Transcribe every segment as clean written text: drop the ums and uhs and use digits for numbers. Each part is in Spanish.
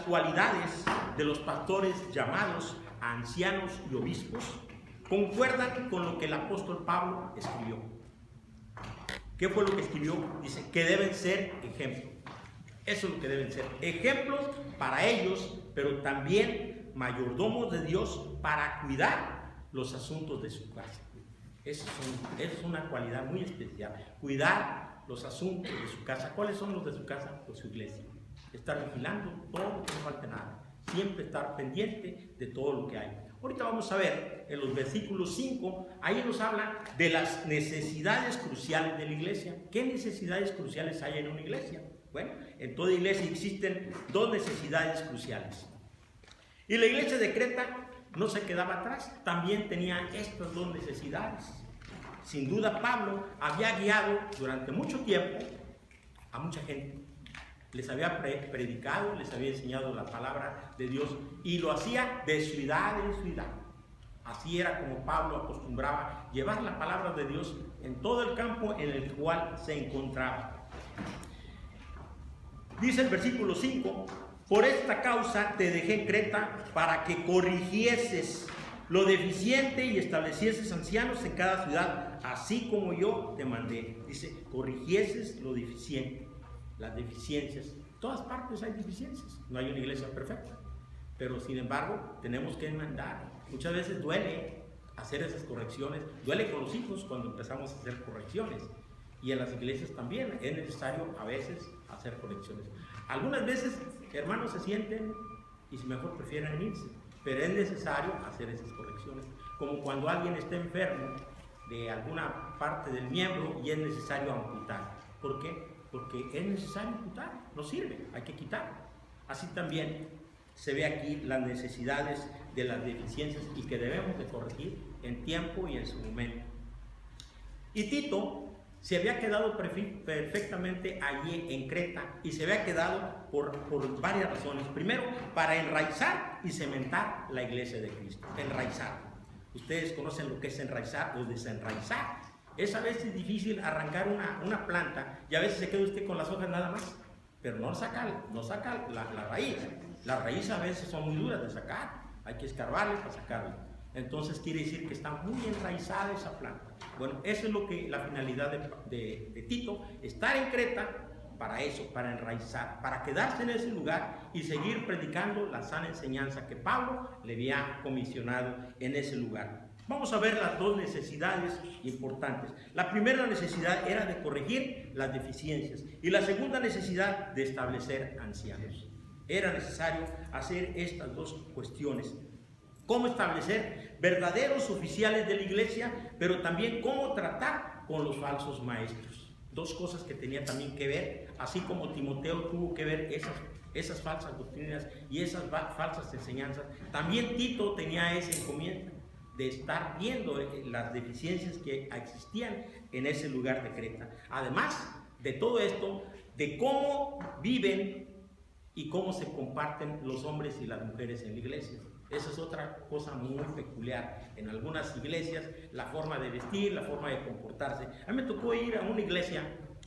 cualidades de los pastores llamados ancianos y obispos concuerdan con lo que el apóstol Pablo escribió. ¿Qué fue lo que escribió? Dice que deben ser ejemplos. Eso es lo que deben ser. Ejemplos para ellos, pero también mayordomos de Dios para cuidar los asuntos de su casa. Esa es una cualidad muy especial. Cuidar los asuntos de su casa. ¿Cuáles son los de su casa? Pues su iglesia. Estar vigilando todo, que no falte nada. Siempre estar pendiente de todo lo que hay. Ahorita vamos a ver en los versículos 5, ahí nos habla de las necesidades cruciales de la iglesia. ¿Qué necesidades cruciales hay en una iglesia? Bueno, en toda iglesia existen dos necesidades cruciales. Y la iglesia de Creta no se quedaba atrás, también tenía estas dos necesidades. Sin duda Pablo había guiado durante mucho tiempo a mucha gente. Les había predicado, les había enseñado la palabra de Dios y lo hacía de ciudad en ciudad. Así era como Pablo acostumbraba llevar la palabra de Dios en todo el campo en el cual se encontraba. Dice el versículo 5, por esta causa te dejé en Creta para que corrigieses lo deficiente y establecieses ancianos en cada ciudad, así como yo te mandé. Dice, corrigieses lo deficiente. Las deficiencias, en todas partes hay deficiencias, no hay una iglesia perfecta, pero sin embargo tenemos que mandar. Muchas veces duele hacer esas correcciones, duele con los hijos cuando empezamos a hacer correcciones, y en las iglesias también es necesario a veces hacer correcciones. Algunas veces hermanos se sienten y mejor prefieren irse, pero es necesario hacer esas correcciones, como cuando alguien está enfermo de alguna parte del miembro y es necesario amputar. ¿Por qué? Porque es necesario amputar, no sirve, hay que quitar. Así también se ve aquí las necesidades de las deficiencias y que debemos de corregir en tiempo y en su momento. Y Tito se había quedado perfectamente allí en Creta y se había quedado por varias razones. Primero, para enraizar y cementar la iglesia de Cristo. Enraizar. Ustedes conocen lo que es enraizar o desenraizar. Es a veces difícil arrancar una planta y a veces se queda usted con las hojas nada más, pero no saca la raíz. Las raíces a veces son muy duras de sacar, hay que escarbarle para sacarla. Entonces quiere decir que está muy enraizada esa planta. Bueno, eso es lo que la finalidad de Tito, estar en Creta para eso, para enraizar, para quedarse en ese lugar y seguir predicando la sana enseñanza que Pablo le había comisionado en ese lugar. Vamos a ver las dos necesidades importantes. La primera necesidad era de corregir las deficiencias y la segunda necesidad de establecer ancianos. Era necesario hacer estas dos cuestiones. Cómo establecer verdaderos oficiales de la iglesia, pero también cómo tratar con los falsos maestros. Dos cosas que tenía también que ver, así como Timoteo tuvo que ver esas falsas doctrinas y esas falsas enseñanzas. También Tito tenía esa encomienda de estar viendo las deficiencias que existían en ese lugar de Creta. Además de todo esto, de cómo viven y cómo se comparten los hombres y las mujeres en la iglesia. Esa es otra cosa muy peculiar. En algunas iglesias, la forma de vestir, la forma de comportarse. A mí me tocó ir a una iglesia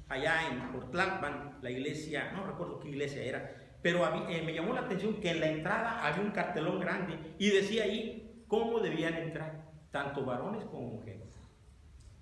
allá en Portland, la iglesia, no recuerdo qué iglesia era, pero me llamó la atención que en la entrada había un cartelón grande y decía ahí cómo debían entrar, tanto varones como mujeres.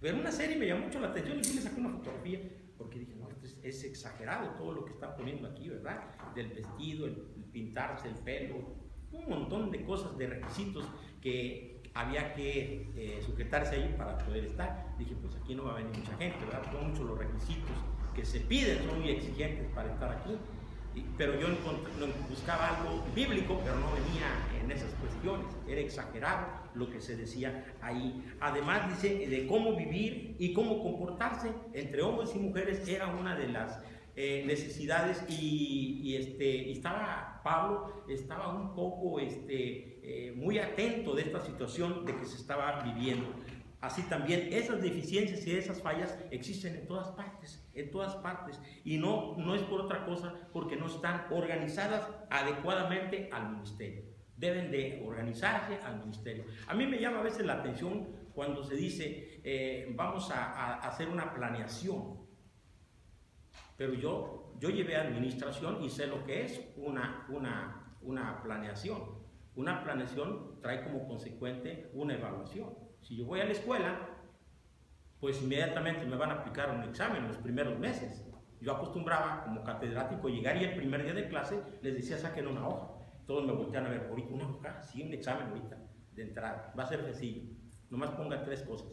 Pero una serie me llamó mucho la atención y sí le saqué una fotografía, porque dije, no, es exagerado todo lo que están poniendo aquí, ¿verdad? Del vestido, el pintarse el pelo, un montón de cosas, de requisitos que había que sujetarse ahí para poder estar. Dije, pues aquí no va a venir mucha gente, ¿verdad? Son muchos los requisitos que se piden, son muy exigentes para estar aquí. Pero yo buscaba algo bíblico, pero no venía en esas cuestiones, era exagerado lo que se decía ahí. Además dice de cómo vivir y cómo comportarse entre hombres y mujeres era una de las necesidades y Pablo estaba un poco muy atento de esta situación de que se estaba viviendo. Así también esas deficiencias y esas fallas existen en todas partes, y no es por otra cosa, porque no están organizadas adecuadamente al ministerio. Deben de organizarse al ministerio. A mí me llama a veces la atención cuando se dice vamos a hacer una planeación. Pero yo llevé administración y sé lo que es una planeación. Una planeación trae como consecuente una evaluación. Si yo voy a la escuela, pues inmediatamente me van a aplicar un examen los primeros meses. Yo acostumbraba como catedrático llegar y el primer día de clase les decía saquen una hoja. Todos me voltean a ver, ahorita una hoja, sí, un examen ahorita de entrada. Va a ser sencillo. Nomás ponga 3 cosas.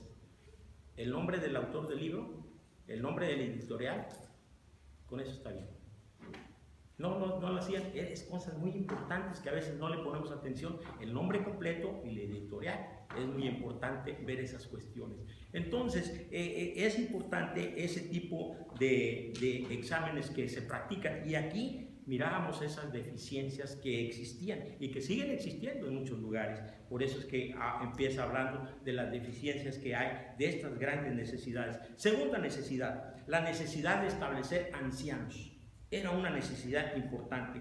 El nombre del autor del libro, el nombre del editorial, con eso está bien. No lo hacían, es cosas muy importantes que a veces no le ponemos atención. El nombre completo y la editorial, es muy importante ver esas cuestiones. Entonces, es importante ese tipo de exámenes que se practican, y aquí mirábamos esas deficiencias que existían y que siguen existiendo en muchos lugares. Por eso es que empieza hablando de las deficiencias que hay, de estas grandes necesidades. Segunda necesidad, la necesidad de establecer ancianos. Era una necesidad importante.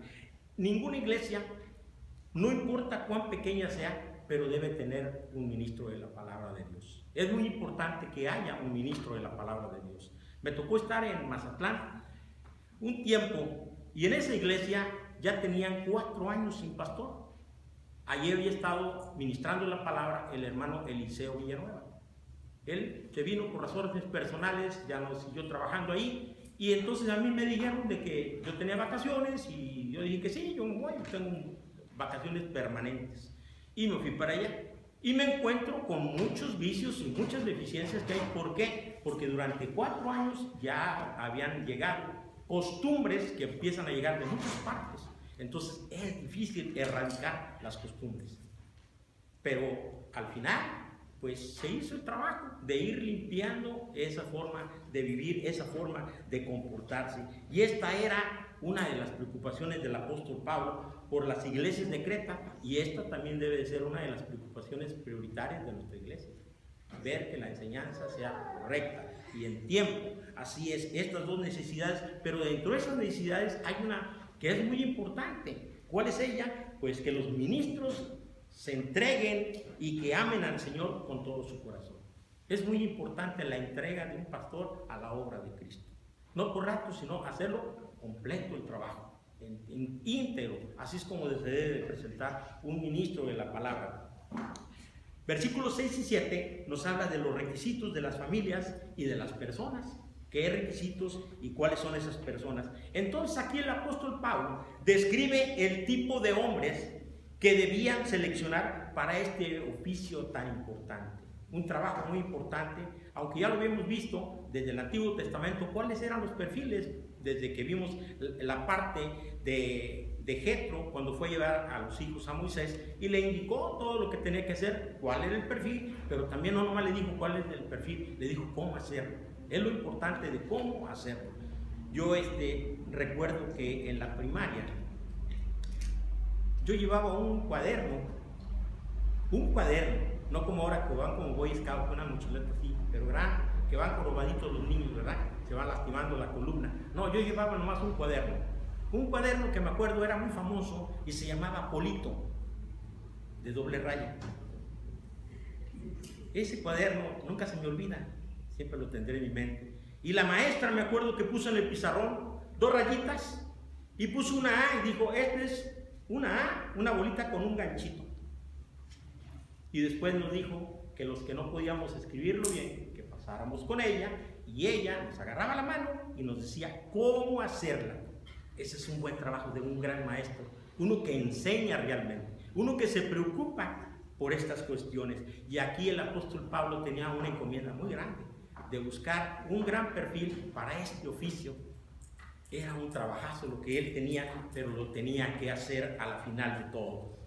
Ninguna iglesia, no importa cuán pequeña sea, pero debe tener un ministro de la palabra de Dios. Es muy importante que haya un ministro de la palabra de Dios. Me tocó estar en Mazatlán un tiempo, y en esa iglesia ya tenían 4 años sin pastor. Ayer había estado ministrando la palabra el hermano Eliseo Villanueva. Él se vino por razones personales, ya no siguió trabajando ahí. Y entonces a mí me dijeron de que yo tenía vacaciones, y yo dije que sí, yo me voy, yo tengo vacaciones permanentes. Y me fui para allá. Y me encuentro con muchos vicios y muchas deficiencias que hay. ¿Por qué? Porque durante 4 años ya habían llegado costumbres que empiezan a llegar de muchas partes. Entonces es difícil erradicar las costumbres. Pero al final, pues se hizo el trabajo de ir limpiando esa forma de vivir, esa forma de comportarse. Y esta era una de las preocupaciones del apóstol Pablo por las iglesias de Creta, y esta también debe de ser una de las preocupaciones prioritarias de nuestra iglesia. Ver que la enseñanza sea correcta y en tiempo. Así es, estas 2 necesidades, pero dentro de esas necesidades hay una que es muy importante. ¿Cuál es ella? Pues que los ministros se entreguen y que amen al Señor con todo su corazón. Es muy importante la entrega de un pastor a la obra de Cristo. No por rato, sino hacerlo completo el trabajo, en íntegro. Así es como se debe de presentar un ministro de la palabra. Versículos 6 y 7 nos habla de los requisitos de las familias y de las personas. ¿Qué requisitos y cuáles son esas personas? Entonces aquí el apóstol Pablo describe el tipo de hombres que debían seleccionar para este oficio tan importante. Un trabajo muy importante, aunque ya lo habíamos visto desde el Antiguo Testamento, cuáles eran los perfiles, desde que vimos la parte de Jetro, cuando fue a llevar a los hijos a Moisés y le indicó todo lo que tenía que hacer, cuál era el perfil, pero también no nomás le dijo cuál es el perfil, le dijo cómo hacerlo. Es lo importante de cómo hacerlo. Yo recuerdo que en la primaria yo llevaba un cuaderno, no como ahora que van como Boy Scout con una mochileta así, pero grande, que van jorobaditos los niños, ¿verdad? Se van lastimando la columna. No, yo llevaba nomás un cuaderno que me acuerdo era muy famoso y se llamaba Polito, de doble raya. Ese cuaderno nunca se me olvida, siempre lo tendré en mi mente. Y la maestra, me acuerdo que puso en el pizarrón 2 rayitas y puso una A y dijo, esta es una A, una bolita con un ganchito. Y después nos dijo que los que no podíamos escribirlo bien, que pasáramos con ella, y ella nos agarraba la mano y nos decía cómo hacerla. Ese es un buen trabajo de un gran maestro, uno que enseña realmente, uno que se preocupa por estas cuestiones. Y aquí el apóstol Pablo tenía una encomienda muy grande de buscar un gran perfil para este oficio. Era un trabajazo lo que él tenía, pero lo tenía que hacer a la final de todo.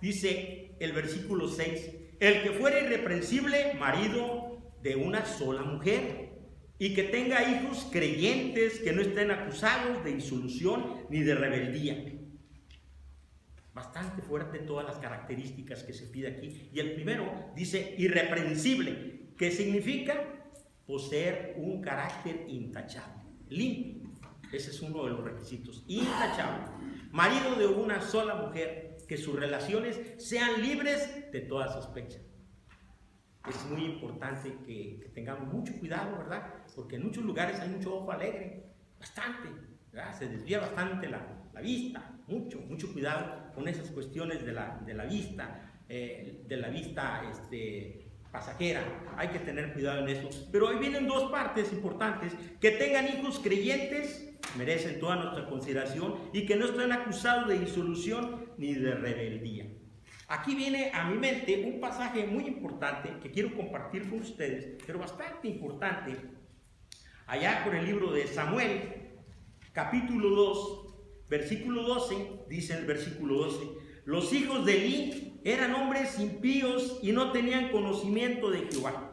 Dice el versículo 6, el que fuera irreprensible, marido de una sola mujer, y que tenga hijos creyentes que no estén acusados de insolución ni de rebeldía. Bastante fuerte todas las características que se pide aquí. Y el primero dice irreprensible, que significa poseer un carácter intachable, limpio. Ese es uno de los requisitos, intachable. Marido de una sola mujer, que sus relaciones sean libres de toda sospecha. Es muy importante que tengamos mucho cuidado, ¿verdad? Porque en muchos lugares hay mucho ojo alegre. bastante, ¿verdad? Se desvía bastante la vista, mucho cuidado con esas cuestiones de la vista, pasajera. Hay que tener cuidado en eso. Pero ahí vienen dos partes importantes: que tengan hijos creyentes, merecen toda nuestra consideración, y que no estén acusados de disolución ni de rebeldía. Aquí viene a mi mente un pasaje muy importante que quiero compartir con ustedes, pero bastante importante. Allá por el libro de Samuel, capítulo 2, versículo 12, dice el versículo 12: los hijos de Elí eran hombres impíos y no tenían conocimiento de Jehová.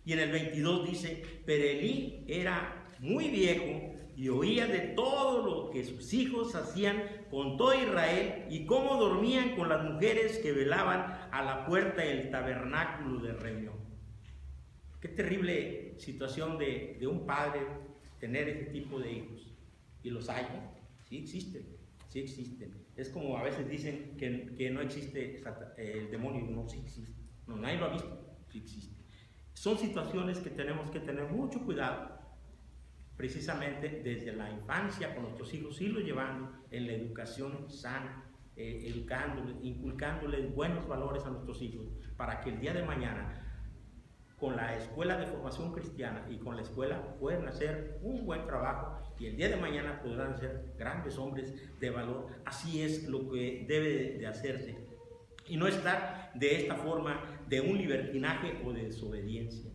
Y en el 22 dice: pero Elí era muy viejo y oía de todo lo que sus hijos hacían con todo Israel, y cómo dormían con las mujeres que velaban a la puerta del tabernáculo de reunión. Qué terrible situación de un padre tener ese tipo de hijos. Y los hay, ¿no? Sí existen. Es como a veces dicen que no existe el demonio. No, sí existe. No, nadie lo ha visto. Sí existe. Son situaciones que tenemos que tener mucho cuidado, precisamente desde la infancia con nuestros hijos, irlos llevando en la educación sana, educándoles, inculcándoles buenos valores a nuestros hijos, para que el día de mañana, con la escuela de formación cristiana y con la escuela, puedan hacer un buen trabajo, y el día de mañana podrán ser grandes hombres de valor. Así es lo que debe de hacerse, y no estar de esta forma de un libertinaje o de desobediencia.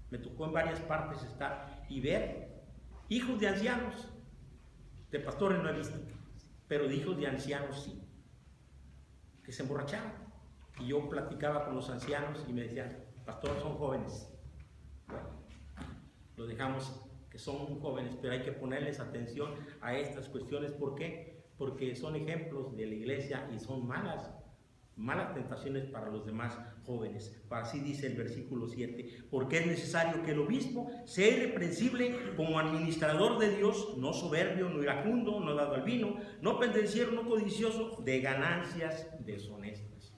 Me tocó en varias partes estar y ver hijos de ancianos, de pastores no he visto, pero de hijos de ancianos sí, que se emborrachaban. Y yo platicaba con los ancianos y me decían: pastor, son jóvenes. Bueno, lo dejamos que son jóvenes, pero hay que ponerles atención a estas cuestiones. ¿Por qué? Porque son ejemplos de la iglesia y son malas tentaciones para los demás jóvenes. Así dice el versículo 7: porque es necesario que el obispo sea irreprensible como administrador de Dios, no soberbio, no iracundo, no dado al vino, no pendenciero, no codicioso de ganancias deshonestas.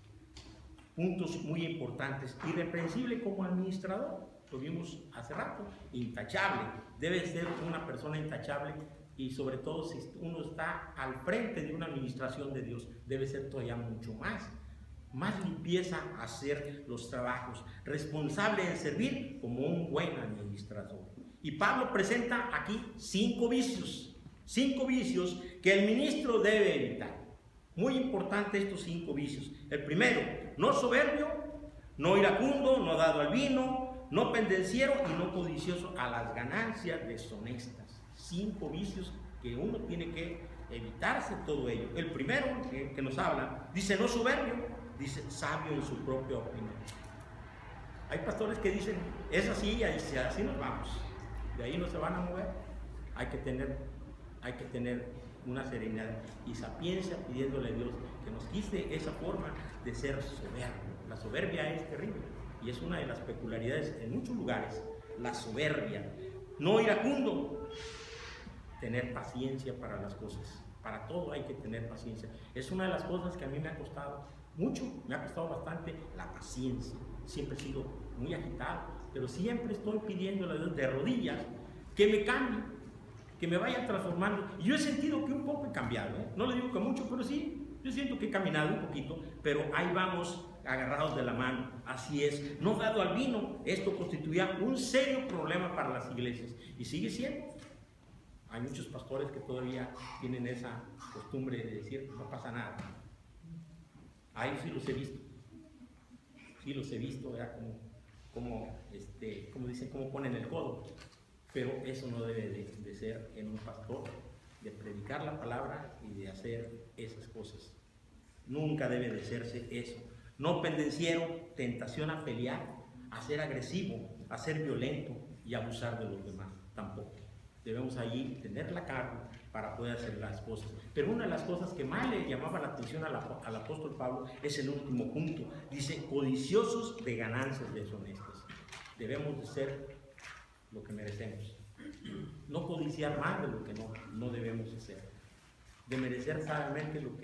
Puntos muy importantes. Irreprensible como administrador, lo vimos hace rato. Intachable, debe ser una persona intachable, y sobre todo si uno está al frente de una administración de Dios, debe ser todavía mucho más limpieza hacer los trabajos, responsable en servir como un buen administrador. Y Pablo presenta aquí 5 vicios que el ministro debe evitar. Muy importante estos 5 vicios. El primero: no soberbio, no iracundo, no dado al vino, no pendenciero y no codicioso a las ganancias deshonestas. 5 vicios que uno tiene que evitarse todo ello. El primero que nos habla, dice: no soberbio, dice sabio en su propia opinión. Hay pastores que dicen: es así, así nos vamos, de ahí no se van a mover. Hay que tener una serenidad y sapiencia, pidiéndole a Dios que nos quite esa forma de ser soberbio. La soberbia es terrible y es una de las peculiaridades en muchos lugares, la soberbia. No iracundo, tener paciencia para las cosas. Para todo hay que tener paciencia. Es una de las cosas que a mí me ha costado mucho, me ha costado bastante, la paciencia. Siempre he sido muy agitado, pero siempre estoy pidiéndole a Dios de rodillas que me cambie, que me vaya transformando. Y yo he sentido que un poco he cambiado, no le digo que mucho, pero sí, yo siento que he caminado un poquito, pero ahí vamos agarrados de la mano. Así es, no dado al vino. Esto constituía un serio problema para las iglesias y sigue siendo. Hay muchos pastores que todavía tienen esa costumbre de decir: no pasa nada. Ahí sí los he visto, ¿verdad? Como dicen, como ponen el codo. Pero eso no debe de ser en un pastor, de predicar la palabra y de hacer esas cosas. Nunca debe de hacerse eso. No pendenciero, tentación a pelear, a ser agresivo, a ser violento y abusar de los demás. Tampoco. Debemos ahí tener la carne para poder hacer las cosas. Pero una de las cosas que más le llamaba la atención al apóstol Pablo es el último punto. Dice: codiciosos de ganancias deshonestas. Debemos de ser lo que merecemos. No codiciar más de lo que no debemos de ser. De merecer sabiamente lo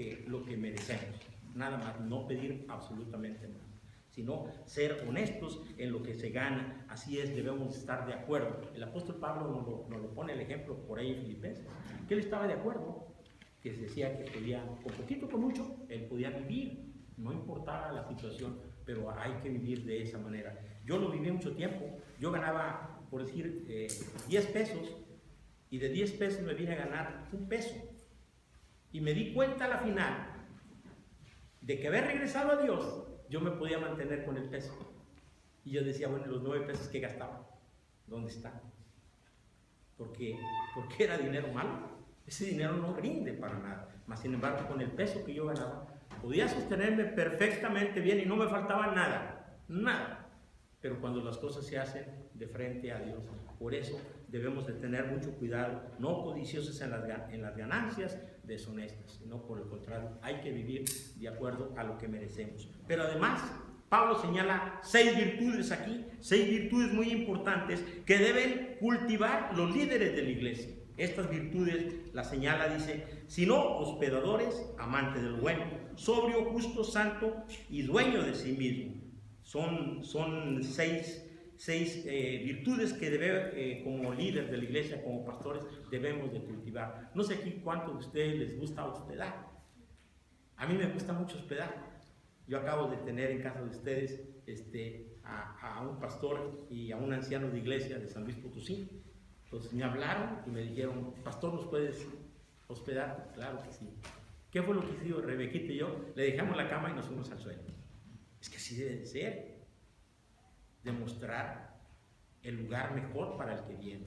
que merecemos. Nada más, no pedir absolutamente nada. sino ser honestos en lo que se gana. Así es, debemos estar de acuerdo. El apóstol Pablo nos lo pone el ejemplo por ahí en Filipenses, que él estaba de acuerdo, que decía que podía, con poquito, con mucho, él podía vivir, no importaba la situación, pero hay que vivir de esa manera. Yo lo viví mucho tiempo, yo ganaba, por decir, 10 pesos, y de 10 pesos me vine a ganar 1 peso, y me di cuenta a la final de que haber regresado a Dios, yo me podía mantener con el peso. Y yo decía, bueno, los 9 pesos que gastaba, ¿dónde están? Porque era dinero malo. Ese dinero no rinde para nada. Mas, sin embargo, con el peso que yo ganaba, podía sostenerme perfectamente bien y no me faltaba nada, nada. Pero cuando las cosas se hacen de frente a Dios, por eso debemos de tener mucho cuidado, no codiciosos en las ganancias deshonestas, sino por el contrario, hay que vivir de acuerdo a lo que merecemos. Pero además, Pablo señala 6 virtudes aquí, 6 virtudes muy importantes que deben cultivar los líderes de la iglesia. Estas virtudes las señala, dice, sino hospedadores, amantes del bueno, sobrio, justo, santo y dueño de sí mismo. Son 6 virtudes que como líder de la iglesia, como pastores, debemos de cultivar. No sé aquí cuántos de ustedes les gusta hospedar. A mí me gusta mucho hospedar. Yo acabo de tener en casa de ustedes a un pastor y a un anciano de iglesia de San Luis Potosí. Entonces me hablaron y me dijeron, pastor, ¿nos puedes hospedar? Claro que sí. ¿Qué fue lo que hizo Rebequita y yo? Le dejamos la cama y nos fuimos al suelo. Es que así debe de ser. Demostrar el lugar mejor para el que viene.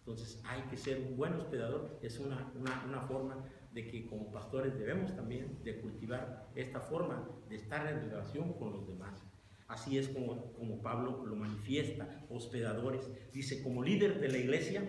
Entonces hay que ser un buen hospedador. Es una forma de que como pastores debemos también de cultivar esta forma de estar en relación con los demás. Así es como Pablo lo manifiesta, hospedadores. Dice, como líder de la iglesia,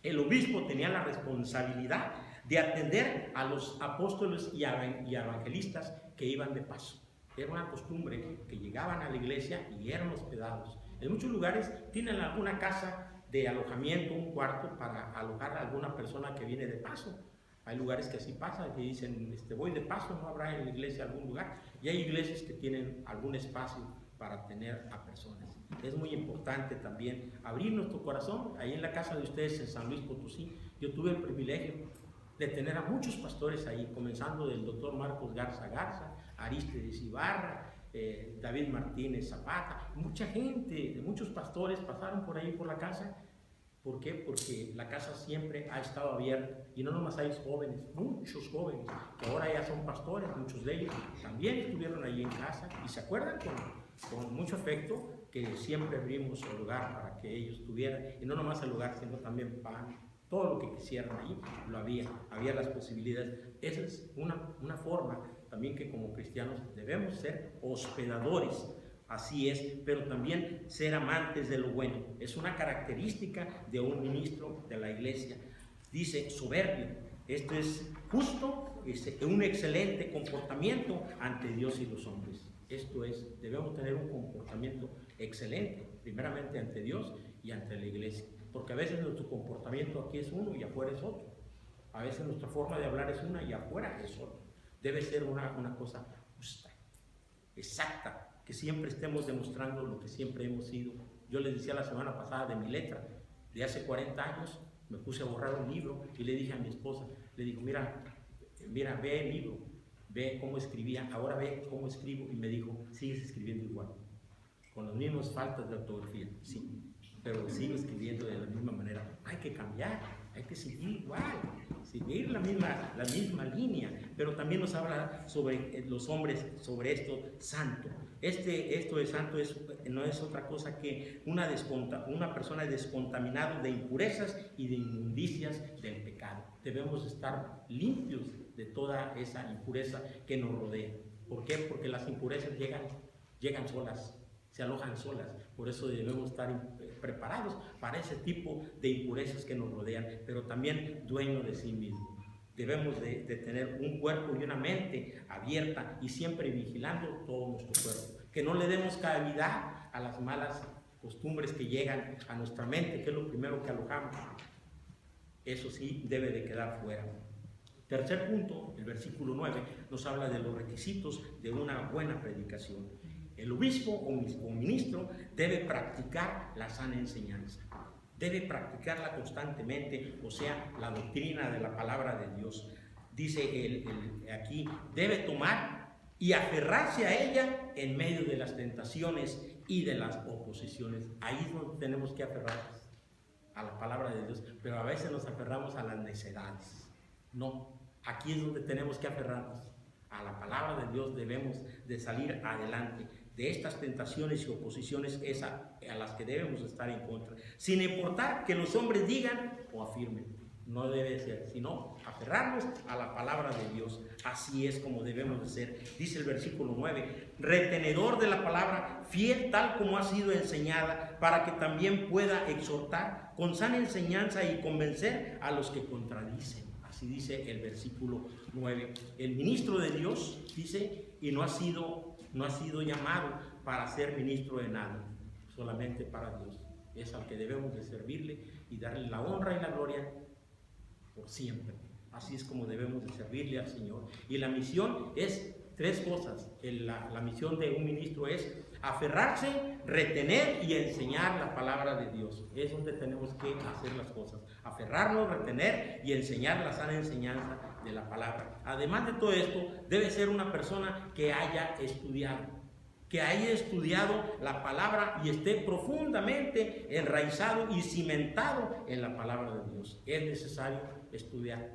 el obispo tenía la responsabilidad de atender a los apóstoles y evangelistas que iban de paso. Era una costumbre que llegaban a la iglesia y eran hospedados. En muchos lugares tienen alguna casa de alojamiento, un cuarto para alojar a alguna persona que viene de paso. Hay lugares que así pasa, que dicen, voy de paso, no habrá en la iglesia algún lugar. Y hay iglesias que tienen algún espacio para tener a personas. Es muy importante también abrir nuestro corazón. Ahí en la casa de ustedes en San Luis Potosí, yo tuve el privilegio de tener a muchos pastores ahí, comenzando del doctor Marcos Garza, Aristides Ibarra, David Martínez Zapata, mucha gente, muchos pastores pasaron por ahí por la casa. ¿Por qué? Porque la casa siempre ha estado abierta, y no nomás hay jóvenes, muchos jóvenes, que ahora ya son pastores, muchos de ellos también estuvieron ahí en casa, y se acuerdan con mucho afecto que siempre abrimos el lugar para que ellos tuvieran, y no nomás el lugar, sino también pan, todo lo que quisieran ahí, lo había las posibilidades. Esa es una forma también que como cristianos debemos ser hospedadores. Así es, pero también ser amantes de lo bueno. Es una característica de un ministro de la iglesia. Dice soberbio. Esto es justo, es un excelente comportamiento ante Dios y los hombres. Esto es, debemos tener un comportamiento excelente, primeramente ante Dios y ante la iglesia. Porque a veces nuestro comportamiento aquí es uno y afuera es otro. A veces nuestra forma de hablar es una y afuera es otra. Debe ser una cosa justa, exacta, que siempre estemos demostrando lo que siempre hemos sido. Yo les decía la semana pasada de mi letra, de hace 40 años, me puse a borrar un libro y le dije a mi esposa, le digo, mira, ve el libro, ve cómo escribía, ahora ve cómo escribo, y me dijo, sigues escribiendo igual, con las mismas faltas de ortografía, sí, pero sigo escribiendo de la misma manera. Hay que cambiar, hay que seguir igual, seguir la misma línea, pero también nos habla sobre los hombres, sobre esto santo. Esto de santo no es otra cosa que una persona descontaminada de impurezas y de inmundicias del pecado. Debemos estar limpios de toda esa impureza que nos rodea. ¿Por qué? Porque las impurezas llegan solas, se alojan solas. Por eso debemos estar preparados para ese tipo de impurezas que nos rodean, pero también dueños de sí mismos. Debemos de tener un cuerpo y una mente abierta y siempre vigilando todo nuestro cuerpo. Que no le demos cavidad a las malas costumbres que llegan a nuestra mente, que es lo primero que alojamos. Eso sí debe de quedar fuera. Tercer punto, el versículo 9, nos habla de los requisitos de una buena predicación. El obispo o ministro debe practicar la sana enseñanza. Debe practicarla constantemente, o sea, la doctrina de la palabra de Dios. Dice aquí, debe tomar y aferrarse a ella en medio de las tentaciones y de las oposiciones. Ahí es donde tenemos que aferrarnos a la palabra de Dios, pero a veces nos aferramos a las necedades. No, aquí es donde tenemos que aferrarnos a la palabra de Dios. Debemos de salir adelante de estas tentaciones y oposiciones a las que debemos estar en contra, sin importar que los hombres digan o afirmen. No debe ser, sino aferrarnos a la palabra de Dios. Así es como debemos de ser. Dice el versículo 9, retenedor de la palabra, fiel tal como ha sido enseñada, para que también pueda exhortar con sana enseñanza y convencer a los que contradicen. Así dice el versículo 9. El ministro de Dios, dice, y no ha sido llamado para ser ministro de nada, solamente para Dios. Es al que debemos de servirle y darle la honra y la gloria por siempre. Así es como debemos de servirle al Señor. Y la misión es tres cosas. La misión de un ministro es aferrarse, retener y enseñar la palabra de Dios. Es donde tenemos que hacer las cosas. Aferrarnos, retener y enseñar la sana enseñanza de la palabra. Además de todo esto, debe ser una persona que haya estudiado la palabra y esté profundamente enraizado y cimentado en la palabra de Dios. Es necesario estudiar.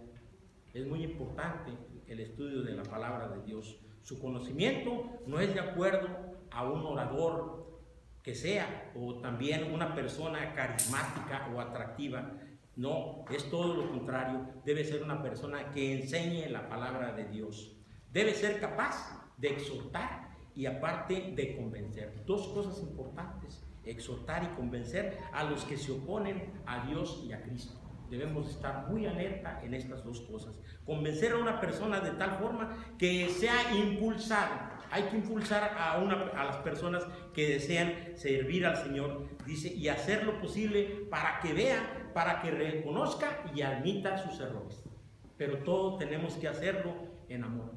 Es muy importante el estudio de la palabra de Dios. Su conocimiento no es de acuerdo a un orador que sea, o también una persona carismática o atractiva. No, es todo lo contrario. Debe ser una persona que enseñe la palabra de Dios. Debe ser capaz de exhortar y aparte de convencer. Dos cosas importantes: exhortar y convencer a los que se oponen a Dios y a Cristo. Debemos estar muy alerta en estas dos cosas. Convencer a una persona de tal forma que sea impulsada. Hay que impulsar a las personas que desean servir al Señor, dice, y hacer lo posible para que vea, para que reconozca y admita sus errores. Pero todo tenemos que hacerlo en amor.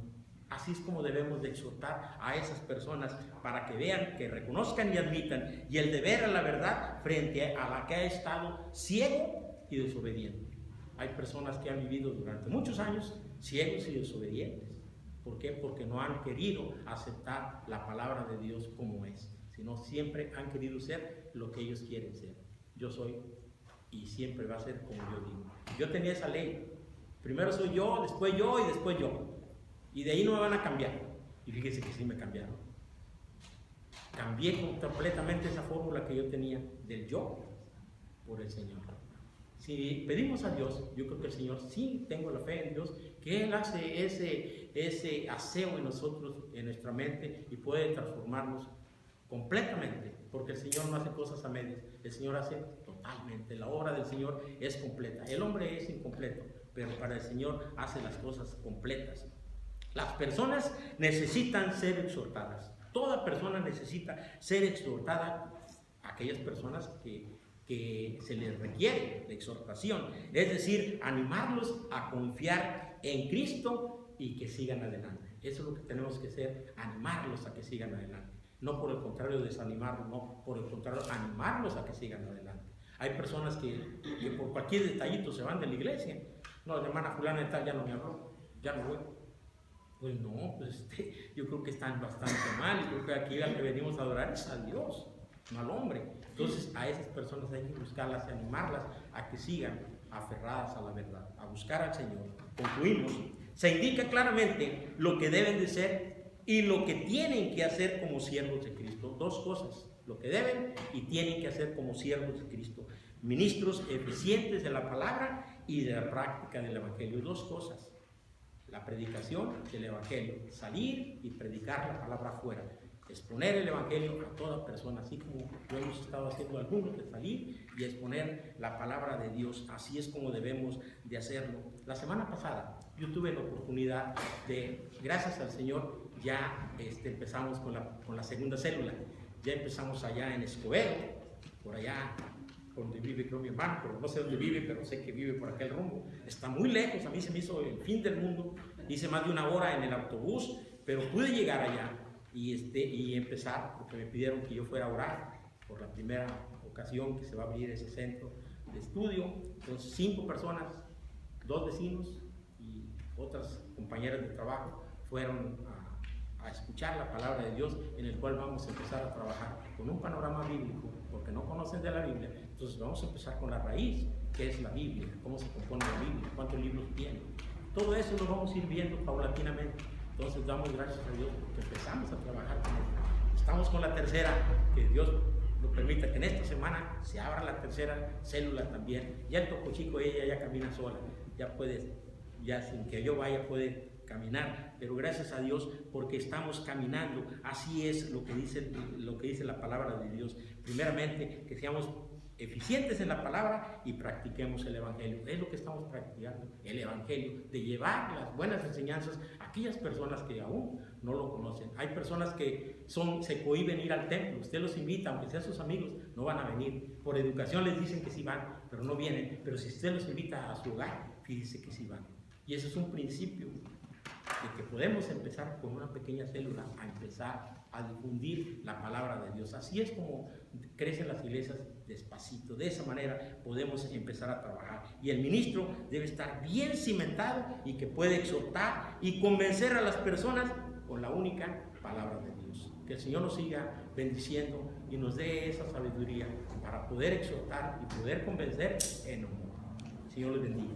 Así es como debemos de exhortar a esas personas, para que vean, que reconozcan y admitan, y el de ver a la verdad frente a la que ha estado ciego y desobediente. Hay personas que han vivido durante muchos años ciegos y desobedientes. ¿Por qué? Porque no han querido aceptar la palabra de Dios como es, sino siempre han querido ser lo que ellos quieren ser. Yo soy, y siempre va a ser como yo digo. Yo tenía esa ley: primero soy yo, después yo y después yo. Y de ahí no me van a cambiar. Y fíjense que sí me cambiaron. Cambié completamente esa fórmula que yo tenía del yo por el Señor. Si pedimos a Dios, yo creo que el Señor, sí tengo la fe en Dios, que Él hace ese aseo en nosotros, en nuestra mente, y puede transformarnos completamente, porque el Señor no hace cosas a medias, el Señor hace totalmente. La obra del Señor es completa. El hombre es incompleto, pero para el Señor hace las cosas completas. Las personas necesitan ser exhortadas. Toda persona necesita ser exhortada. Aquellas personas que se les requiere la exhortación, es decir, animarlos a confiar en Cristo y que sigan adelante. Eso es lo que tenemos que hacer: animarlos a que sigan adelante. No por el contrario desanimarlos, no, por el contrario animarlos a que sigan adelante. Hay personas que por cualquier detallito se van de la iglesia. No, la hermana fulana de tal ya no me habló, ya no voy. Pues no, pues yo creo que están bastante mal. Y creo que aquí al que venimos a adorar es a Dios, no al hombre. Entonces a esas personas hay que buscarlas y animarlas a que sigan aferradas a la verdad, a buscar al Señor. Concluimos. Se indica claramente lo que deben de ser y lo que tienen que hacer como siervos de Cristo. Dos cosas: lo que deben y tienen que hacer como siervos de Cristo. Ministros eficientes de la palabra y de la práctica del Evangelio. Dos cosas: la predicación del Evangelio, salir y predicar la palabra afuera, exponer el Evangelio a toda persona, así como lo hemos estado haciendo algunos, de salir y exponer la palabra de Dios. Así es como debemos de hacerlo. La semana pasada yo tuve la oportunidad de, gracias al Señor, ya empezamos con la segunda célula. Ya empezamos allá en Escobedo, por allá donde vive, creo, mi hermano, pero no sé dónde vive, pero sé que vive por aquel rumbo. Está muy lejos, a mí se me hizo el fin del mundo. Hice más de 1 hora en el autobús, pero pude llegar allá. y empezar, porque me pidieron que yo fuera a orar por la primera ocasión que se va a abrir ese centro de estudio. Entonces 5 personas, 2 vecinos y otras compañeras de trabajo fueron a escuchar la palabra de Dios, en el cual vamos a empezar a trabajar con un panorama bíblico, porque no conocen de la Biblia. Entonces vamos a empezar con la raíz, que es la Biblia, cómo se compone la Biblia, cuántos libros tiene. Todo eso lo vamos a ir viendo paulatinamente. Entonces damos gracias a Dios porque empezamos a trabajar con esto. Estamos con la tercera, que Dios lo permita que en esta semana se abra la tercera célula también. Ya el Topo Chico, ella ya camina sola, ya puede, ya sin que yo vaya puede caminar, pero gracias a Dios porque estamos caminando. Así es lo que dice la palabra de Dios. Primeramente, que seamos eficientes en la palabra y practiquemos el Evangelio. Es lo que estamos practicando, el Evangelio, de llevar las buenas enseñanzas a aquellas personas que aún no lo conocen. Hay personas que se cohíben ir al templo. Usted los invita, aunque sean sus amigos, no van a venir. Por educación les dicen que sí van, pero no vienen. Pero si usted los invita a su hogar, fíjese que sí van. Y eso es un principio de que podemos empezar con una pequeña célula a empezar a difundir la palabra de Dios. Así es como crecen las iglesias, despacito. De esa manera podemos empezar a trabajar. Y el ministro debe estar bien cimentado y que puede exhortar y convencer a las personas con la única palabra de Dios. Que el Señor nos siga bendiciendo y nos dé esa sabiduría para poder exhortar y poder convencer en amor. El Señor les bendiga.